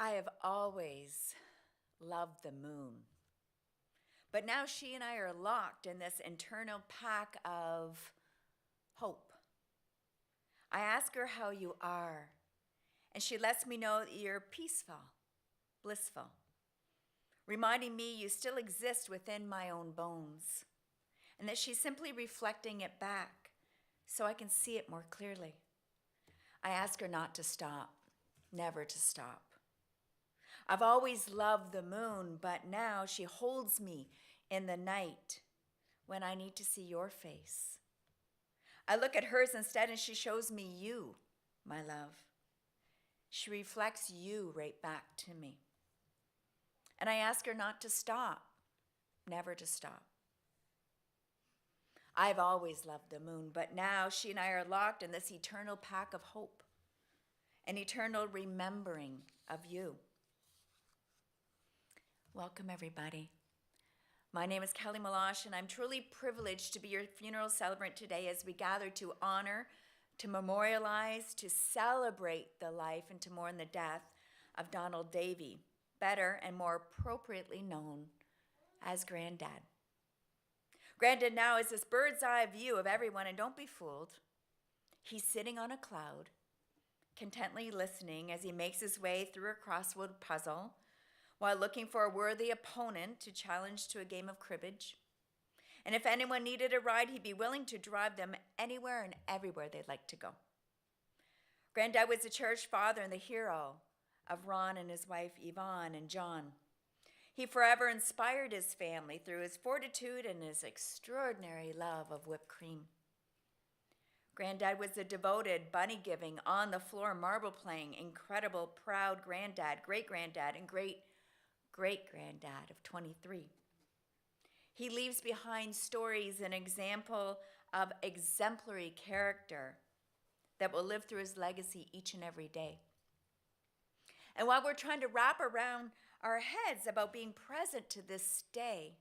I have always loved the moon, but now she and I are locked in this internal pack of hope. I ask her how you are, and she lets me know that you're peaceful, blissful, reminding me you still exist within my own bones, and that she's simply reflecting it back so I can see it more clearly. I ask her not to stop, never to stop. I've always loved the moon, but now she holds me in the night when I need to see your face. I look at hers instead and she shows me you, my love. She reflects you right back to me. And I ask her not to stop, never to stop. I've always loved the moon, but now she and I are locked in this eternal pack of hope, an eternal remembering of you. Welcome, everybody. My name is Kelly Meloche, and I'm truly privileged to be your funeral celebrant today as we gather to honor, to memorialize, to celebrate the life and to mourn the death of Donald Davie, better and more appropriately known as Granddad. Granddad now is this bird's eye view of everyone, and don't be fooled. He's sitting on a cloud, contently listening as he makes his way through a crossword puzzle, while looking for a worthy opponent to challenge to a game of cribbage. And if anyone needed a ride, he'd be willing to drive them anywhere and everywhere they'd like to go. Granddad was the church father and the hero of Ron and his wife Yvonne and John. He forever inspired his family through his fortitude and his extraordinary love of whipped cream. Granddad was a devoted, bunny-giving, on-the-floor marble-playing, incredible, proud granddad, great-granddad, and great-great-granddad of 23. He leaves behind stories and example of exemplary character that will live through his legacy each and every day. And while we're trying to wrap around our heads about being present to this day,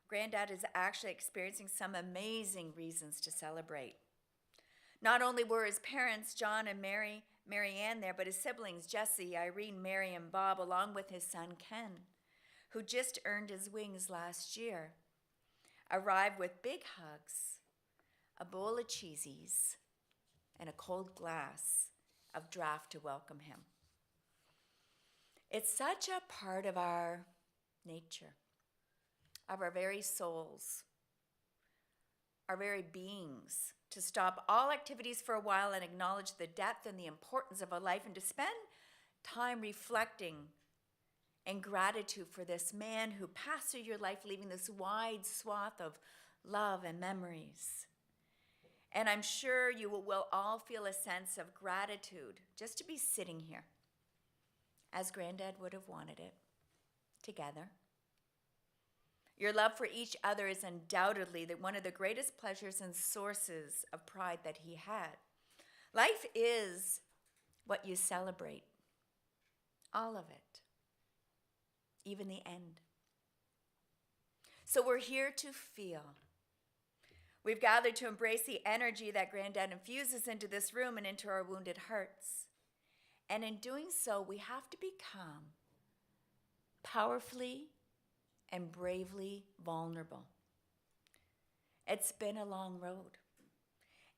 Granddad is actually experiencing some amazing reasons to celebrate. Not only were his parents, John and Mary Ann there, but his siblings, Jesse, Irene, Mary, and Bob, along with his son, Ken, who just earned his wings last year, arrived with big hugs, a bowl of cheesies, and a cold glass of draft to welcome him. It's such a part of our nature, of our very souls, our very beings, to stop all activities for a while and acknowledge the depth and the importance of a life, and to spend time reflecting in gratitude for this man who passed through your life, leaving this wide swath of love and memories. And I'm sure you will all feel a sense of gratitude just to be sitting here, as Granddad would have wanted it, together. Your love for each other is undoubtedly one of the greatest pleasures and sources of pride that he had. Life is what you celebrate, all of it, even the end. So we're here to feel. We've gathered to embrace the energy that Granddad infuses into this room and into our wounded hearts. And in doing so, we have to become powerfully and bravely vulnerable. It's been a long road.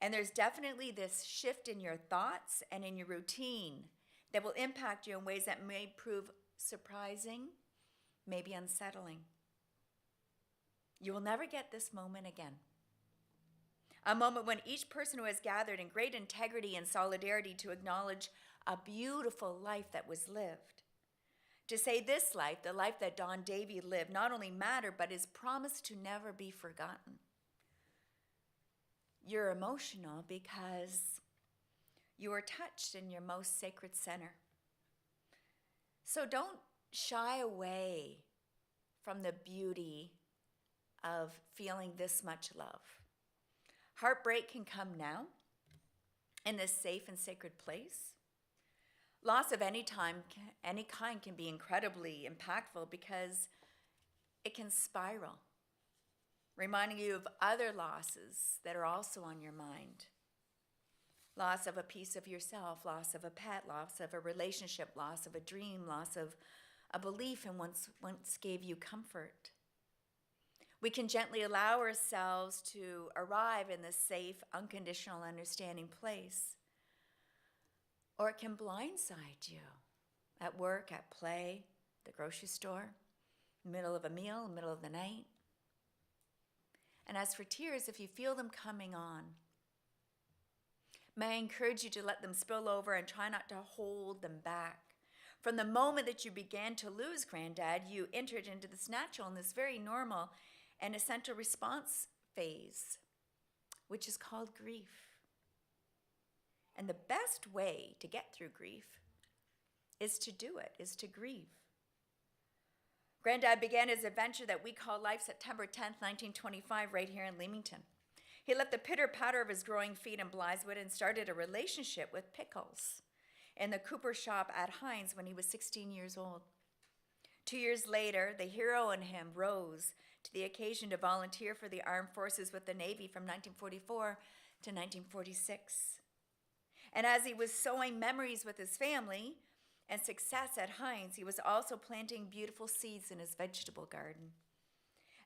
And there's definitely this shift in your thoughts and in your routine that will impact you in ways that may prove surprising, maybe unsettling. You will never get this moment again. A moment when each person who has gathered in great integrity and solidarity to acknowledge a beautiful life that was lived. To say this life, the life that Don Davie lived, not only mattered, but is promised to never be forgotten. You're emotional because you are touched in your most sacred center. So don't shy away from the beauty of feeling this much love. Heartbreak can come now in this safe and sacred place. Loss of any kind can be incredibly impactful because it can spiral, reminding you of other losses that are also on your mind. Loss of a piece of yourself, loss of a pet, loss of a relationship, loss of a dream, loss of a belief in once gave you comfort. We can gently allow ourselves to arrive in this safe, unconditional, understanding place. Or it can blindside you at work, at play, the grocery store, middle of a meal, middle of the night. And as for tears, if you feel them coming on, may I encourage you to let them spill over and try not to hold them back. From the moment that you began to lose Granddad, you entered into this natural and this very normal and essential response phase, which is called grief. And the best way to get through grief is to do it, is to grieve. Granddad began his adventure that we call life September 10th, 1925, right here in Leamington. He left the pitter-patter of his growing feet in Blythewood and started a relationship with pickles in the Cooper shop at Heinz when he was 16 years old. 2 years later, the hero in him rose to the occasion to volunteer for the armed forces with the Navy from 1944 to 1946. And as he was sowing memories with his family and success at Heinz, he was also planting beautiful seeds in his vegetable garden.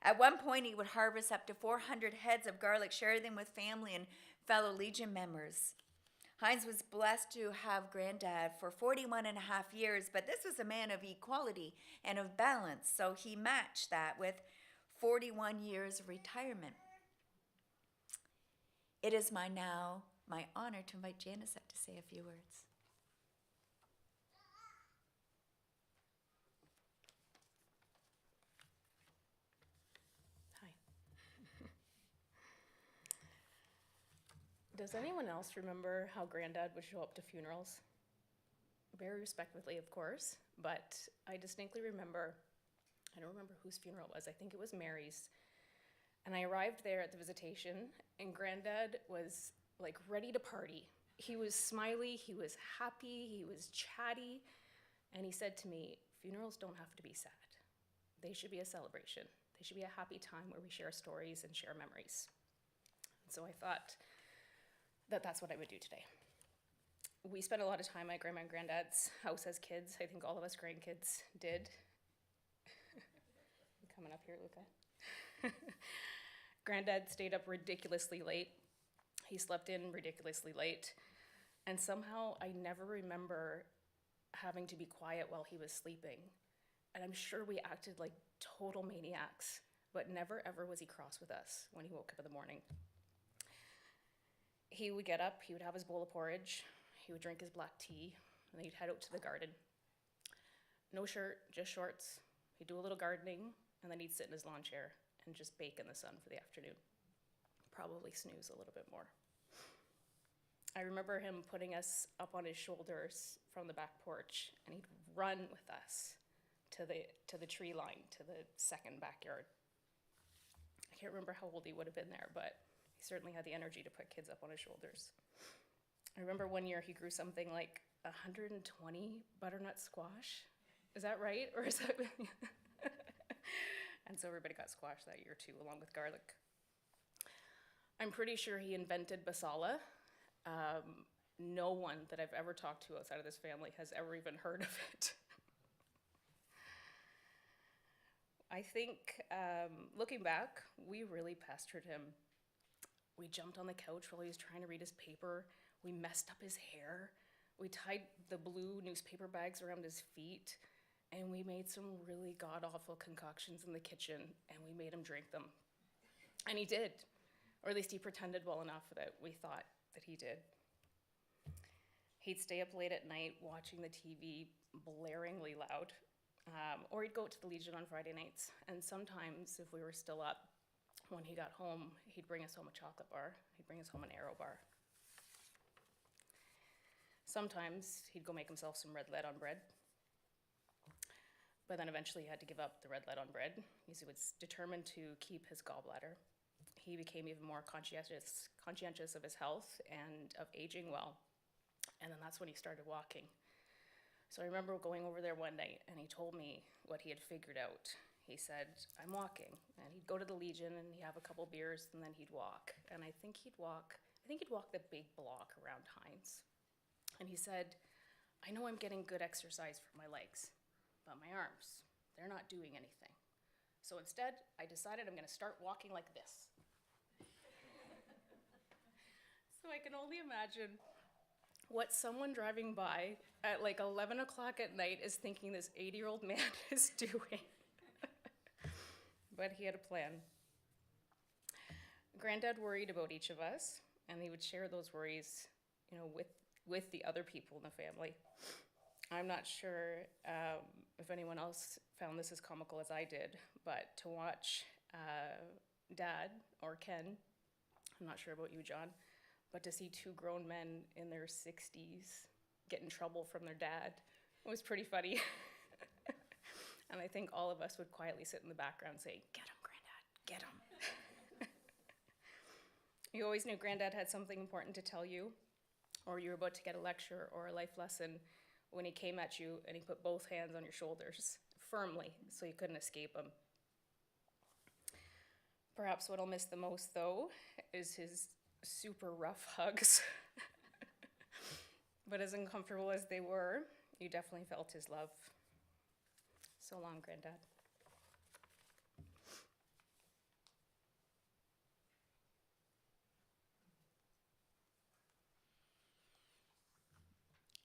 At one point, he would harvest up to 400 heads of garlic, share them with family and fellow Legion members. Heinz was blessed to have Granddad for 41 and a half years, but this was a man of equality and of balance, so he matched that with 41 years of retirement. It is my honor to invite Janice up to say a few words. Does anyone else remember how Granddad would show up to funerals? Very respectfully, of course, but I distinctly remember, I don't remember whose funeral it was, I think it was Mary's. And I arrived there at the visitation, and Granddad was like ready to party. He was smiley, he was happy, he was chatty, and he said to me, funerals don't have to be sad. They should be a celebration. They should be a happy time where we share stories and share memories. And so I thought, that's what I would do today. We spent a lot of time at Grandma and Granddad's house as kids. I think all of us grandkids did. You coming up here, Luca? Granddad stayed up ridiculously late. He slept in ridiculously late. And somehow I never remember having to be quiet while he was sleeping. And I'm sure we acted like total maniacs, but never ever was he cross with us when he woke up in the morning. He would get up, he would have his bowl of porridge, he would drink his black tea, and then he'd head out to the garden. No shirt, just shorts. He'd do a little gardening, and then he'd sit in his lawn chair and just bake in the sun for the afternoon. Probably snooze a little bit more. I remember him putting us up on his shoulders from the back porch, and he'd run with us to the tree line, to the second backyard. I can't remember how old he would have been there, but he certainly had the energy to put kids up on his shoulders. I remember one year he grew something like 120 butternut squash. Is that right? Or is that... And so everybody got squash that year too, along with garlic. I'm pretty sure he invented basala. No one that I've ever talked to outside of this family has ever even heard of it. I think, looking back, we really pestered him. We jumped on the couch while he was trying to read his paper. We messed up his hair. We tied the blue newspaper bags around his feet, and we made some really god-awful concoctions in the kitchen, and we made him drink them. And he did, or at least he pretended well enough that we thought that he did. He'd stay up late at night watching the TV blaringly loud, or he'd go to the Legion on Friday nights, and sometimes, if we were still up, when he got home, he'd bring us home a chocolate bar. He'd bring us home an Aero bar. Sometimes he'd go make himself some red lead on bread. But then eventually he had to give up the red lead on bread because he was determined to keep his gallbladder. He became even more conscientious of his health and of aging well. And then that's when he started walking. So I remember going over there one night and he told me what he had figured out. He said, I'm walking. And he'd go to the Legion and he'd have a couple beers and then he'd walk. And I think he'd walk think he'd walk the big block around Hines. And he said, I know I'm getting good exercise for my legs, but my arms, they're not doing anything. So instead, I decided I'm gonna start walking like this. So I can only imagine what someone driving by at like 11 o'clock at night is thinking this 80-year-old man is doing. But he had a plan. Granddad worried about each of us, and he would share those worries, with the other people in the family. I'm not sure if anyone else found this as comical as I did, but to watch Dad or Ken, I'm not sure about you, John, but to see two grown men in their 60s get in trouble from their dad was pretty funny. And I think all of us would quietly sit in the background saying, "Get him, Granddad, get him." You always knew Granddad had something important to tell you, or you were about to get a lecture or a life lesson when he came at you and he put both hands on your shoulders firmly so you couldn't escape him. Perhaps what I'll miss the most, though, is his super rough hugs. But as uncomfortable as they were, you definitely felt his love. So long, Granddad.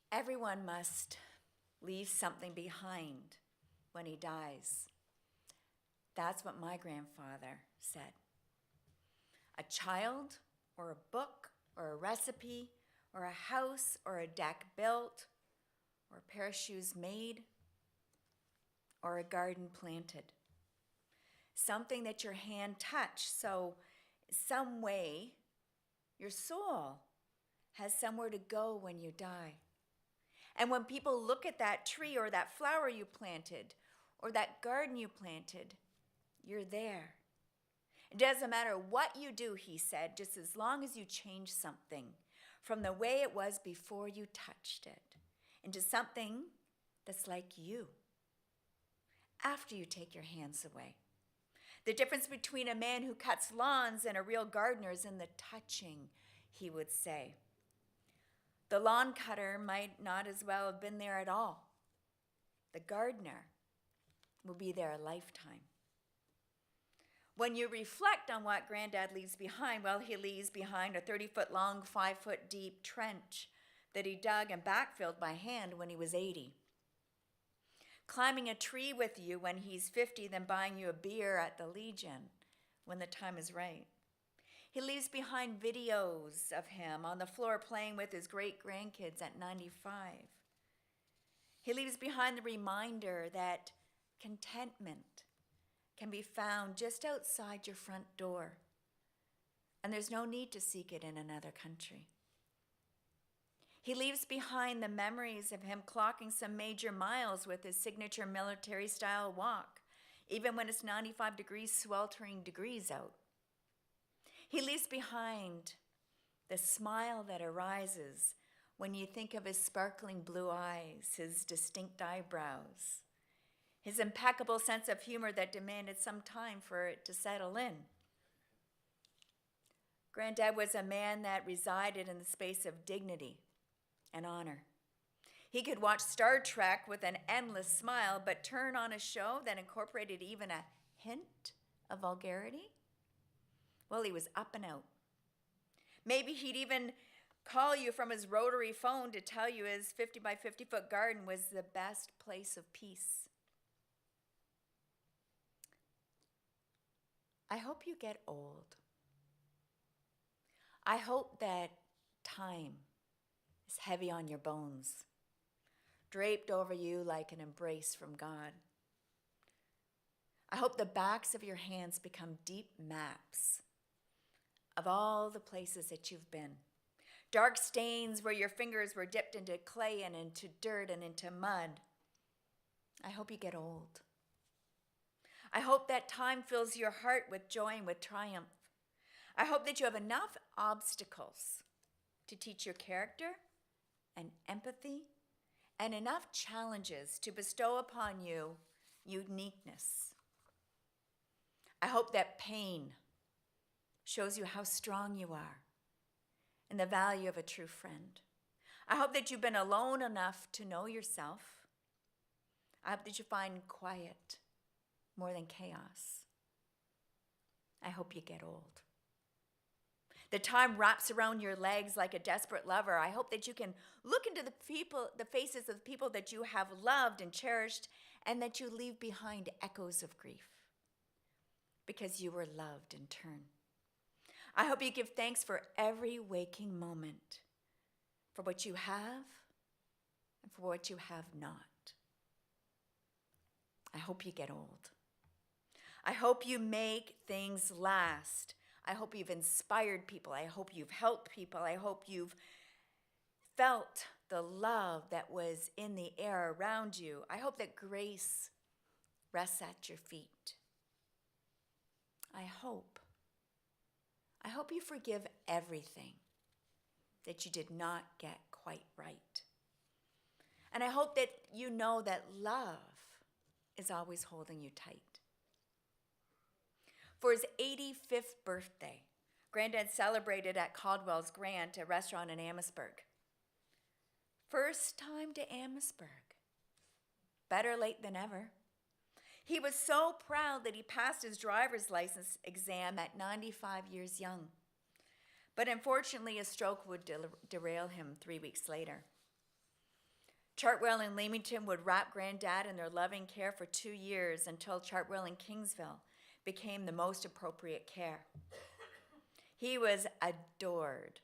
Everyone must leave something behind when he dies. That's what my grandfather said. A child, or a book, or a recipe, or a house, or a deck built, or a pair of shoes made, or a garden planted. Something that your hand touched, so some way your soul has somewhere to go when you die. And when people look at that tree or that flower you planted or that garden you planted, you're there. It doesn't matter what you do, he said, just as long as you change something from the way it was before you touched it into something that's like you after you take your hands away. The difference between a man who cuts lawns and a real gardener is in the touching, he would say. The lawn cutter might not as well have been there at all. The gardener will be there a lifetime. When you reflect on what Granddad leaves behind, well, he leaves behind a 30-foot long, 5-foot deep trench that he dug and backfilled by hand when he was 80. Climbing a tree with you when he's 50, then buying you a beer at the Legion when the time is right. He leaves behind videos of him on the floor playing with his great-grandkids at 95. He leaves behind the reminder that contentment can be found just outside your front door, and there's no need to seek it in another country. He leaves behind the memories of him clocking some major miles with his signature military-style walk, even when it's 95 degrees, sweltering degrees out. He leaves behind the smile that arises when you think of his sparkling blue eyes, his distinct eyebrows, his impeccable sense of humor that demanded some time for it to settle in. Granddad was a man that resided in the space of dignity and honor. He could watch Star Trek with an endless smile, but turn on a show that incorporated even a hint of vulgarity? Well, he was up and out. Maybe he'd even call you from his rotary phone to tell you his 50 by 50 foot garden was the best place of peace. I hope you get old. I hope that time is heavy on your bones, draped over you like an embrace from God. I hope the backs of your hands become deep maps of all the places that you've been. Dark stains where your fingers were dipped into clay and into dirt and into mud. I hope you get old. I hope that time fills your heart with joy and with triumph. I hope that you have enough obstacles to teach your character and empathy and enough challenges to bestow upon you uniqueness. I hope that pain shows you how strong you are and the value of a true friend. I hope that you've been alone enough to know yourself. I hope that you find quiet more than chaos. I hope you get old. The time wraps around your legs like a desperate lover. I hope that you can look into the faces of the people that you have loved and cherished, and that you leave behind echoes of grief because you were loved in turn. I hope you give thanks for every waking moment, for what you have and for what you have not. I hope you get old. I hope you make things last. I hope you've inspired people. I hope you've helped people. I hope you've felt the love that was in the air around you. I hope that grace rests at your feet. I hope you forgive everything that you did not get quite right. And I hope that you know that love is always holding you tight. For his 85th birthday, Granddad celebrated at Caldwell's Grant, a restaurant in Amherstburg. First time to Amherstburg. Better late than ever. He was so proud that he passed his driver's license exam at 95 years young. But unfortunately, a stroke would derail him 3 weeks later. Chartwell and Leamington would wrap Granddad in their loving care for 2 years until Chartwell and Kingsville became the most appropriate care. He was adored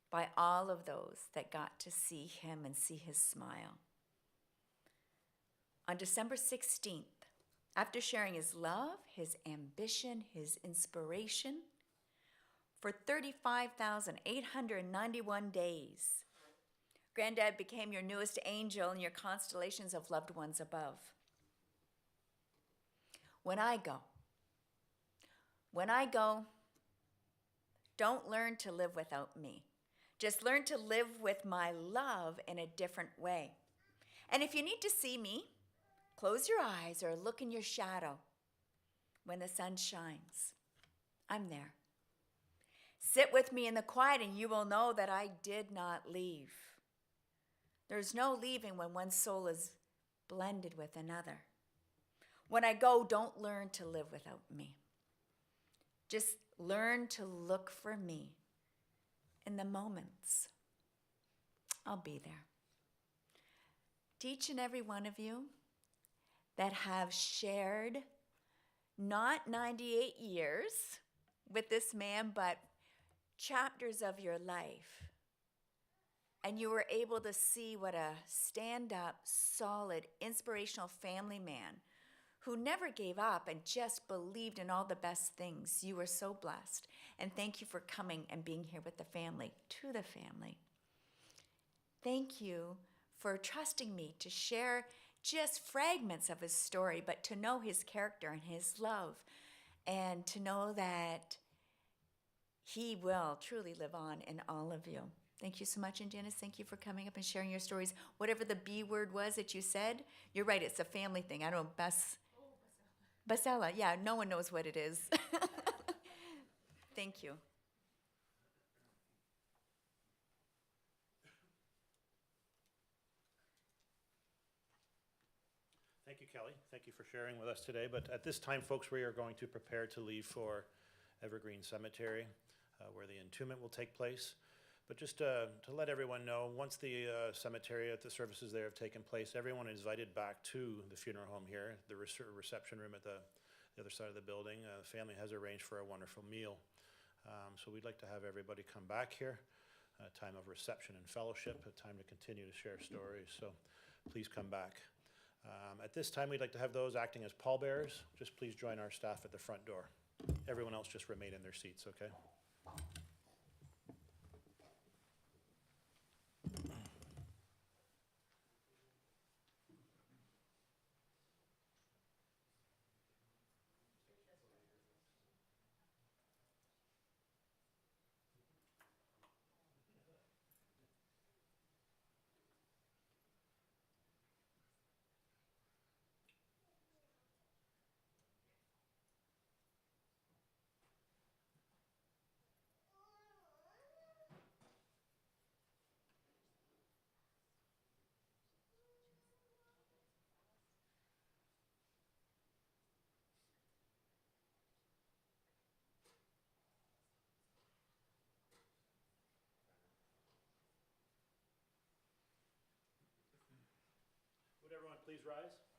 by all of those that got to see him and see his smile. On December 16th, after sharing his love, his ambition, his inspiration, for 35,891 days, Granddad became your newest angel in your constellations of loved ones above. When I go, don't learn to live without me. Just learn to live with my love in a different way. And if you need to see me, close your eyes or look in your shadow when the sun shines. I'm there. Sit with me in the quiet and you will know that I did not leave. There's no leaving when one soul is blended with another. When I go, don't learn to live without me. Just learn to look for me in the moments. I'll be there. To each and every one of you that have shared not 98 years with this man, but chapters of your life, and you were able to see what a stand-up, solid, inspirational family man who never gave up and just believed in all the best things. You were so blessed. And thank you for coming and being here with the family, to the family. Thank you for trusting me to share just fragments of his story, but to know his character and his love, and to know that he will truly live on in all of you. Thank you so much, and Janice, thank you for coming up and sharing your stories. Whatever the B word was that you said, you're right, it's a family thing. I don't know, Basella, yeah, no one knows what it is. Thank you. Thank you, Kelly. Thank you for sharing with us today. But at this time, folks, we are going to prepare to leave for Evergreen Cemetery, where the entombment will take place. But just to let everyone know, once the cemetery at the services there have taken place, everyone is invited back to the funeral home here, the reception room at the other side of the building. The family has arranged for a wonderful meal. So we'd like to have everybody come back here, a time of reception and fellowship, a time to continue to share stories. So please come back. At this time, we'd like to have those acting as pallbearers. Just please join our staff at the front door. Everyone else just remain in their seats, okay? please rise?